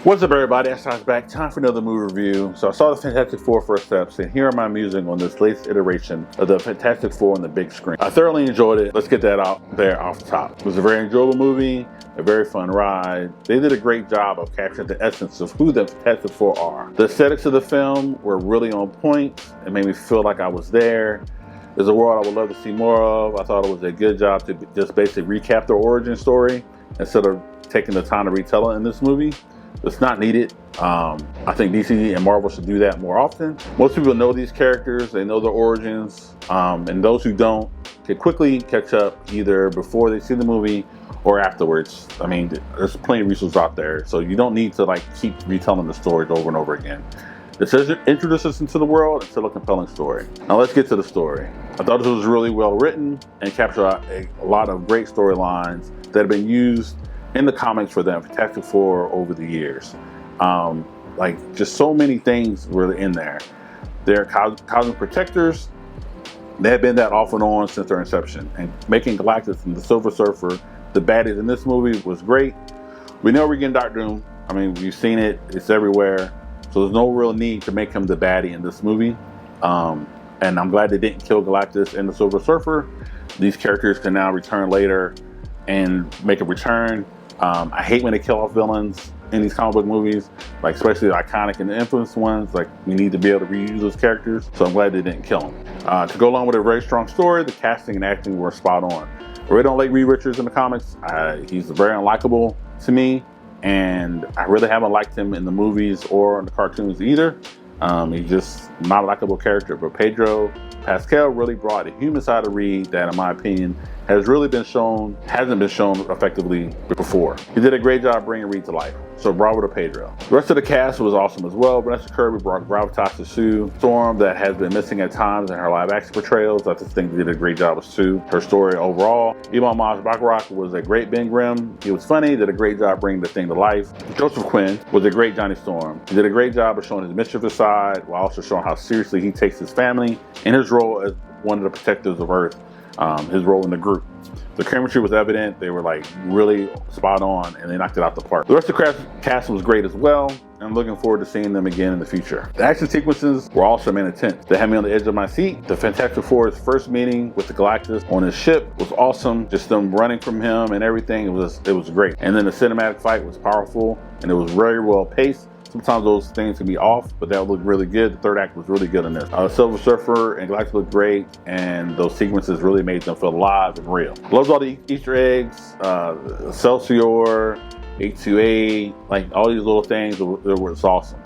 What's up, everybody? Ashton's back. Time for another movie review. So I saw the Fantastic Four first steps, and here are my musings on this latest iteration of the Fantastic Four on the big screen. I thoroughly enjoyed it. Let's get that out there off the top. It was a very enjoyable movie, a very fun ride. They did a great job of capturing the essence of who the Fantastic Four are. The aesthetics of the film were really on point. It made me feel like I was there. There's a world I would love to see more of. I thought it was a good job to just basically recap their origin story instead of taking the time to retell it in this movie. It's not needed. I think DC and Marvel should do that more often. Most people know these characters, they know their origins, and those who don't can quickly catch up either before they see the movie or afterwards. I mean, there's plenty of resources out there, so you don't need to keep retelling the stories over and over again. This introduces us into the world and tell a compelling story. Now let's get to the story. I thought this was really well written and captured a lot of great storylines that have been used in the comics for the Fantastic Four over the years. Just so many things were in there. They're cosmic protectors. They have been that off and on since their inception. And making Galactus and the Silver Surfer the baddies in this movie was great. We know we're getting Doctor Doom. I mean, we've seen it. It's everywhere. So there's no real need to make him the baddie in this movie. And I'm glad they didn't kill Galactus and the Silver Surfer. These characters can now return later and make a return. I hate when they kill off villains in these comic book movies, especially the iconic and the infamous ones. We need to be able to reuse those characters, so I'm glad they didn't kill them. To go along with a very strong story, the casting and acting were spot on. I really don't like Reed Richards in the comics. He's very unlikable to me, and I really haven't liked him in the movies or in the cartoons either. He's just not a likable character, but Pedro Pascal really brought the human side of Reed that, in my opinion, hasn't been shown effectively before. He did a great job bringing Reed to life, so bravo to Pedro. The rest of the cast was awesome as well. Vanessa Kirby brought gravitas to Sue Storm that has been missing at times in her live-action portrayals. I just think they did a great job with Sue, her story overall. Iman Baccarat was a great Ben Grimm. He was funny, did a great job bringing the thing to life. Joseph Quinn was a great Johnny Storm. He did a great job of showing his mischievous side while also showing how seriously he takes his family and his role as one of the protectors of Earth. His role in the group. The chemistry was evident. They were really spot on, and they knocked it out the park. The rest of the cast was great as well, and I'm looking forward to seeing them again in the future. The action sequences were also intense. They had me on the edge of my seat. The Fantastic Four's first meeting with the Galactus on his ship was awesome. Just them running from him and everything, it was great. And then the cinematic fight was powerful, and it was very well paced. Sometimes those things can be off, but that looked really good. The third act was really good in this. Silver Surfer and Galactus looked great, and those sequences really made them feel alive and real. Loved all the Easter eggs, Excelsior, 828, all these little things. It was awesome.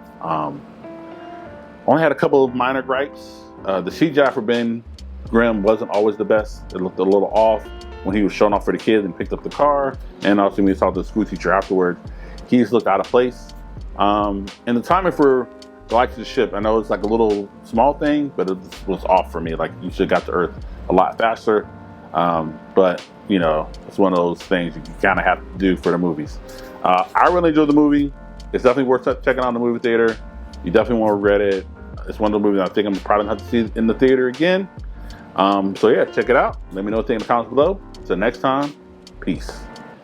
Only had a couple of minor gripes. The CGI for Ben Grimm wasn't always the best. It looked a little off when he was showing off for the kids and picked up the car, and also when he talked to the school teacher afterwards. He just looked out of place. And the timing for Galactus' ship, I know it's a little small thing, but it was off for me. You should have got to Earth a lot faster. But, it's one of those things you kind of have to do for the movies. I really enjoyed the movie. It's definitely worth checking out in the movie theater. You definitely won't regret it. It's one of the movies I think I'm probably going to have to see in the theater again. So yeah, check it out. Let me know what you think in the comments below. Until next time, peace.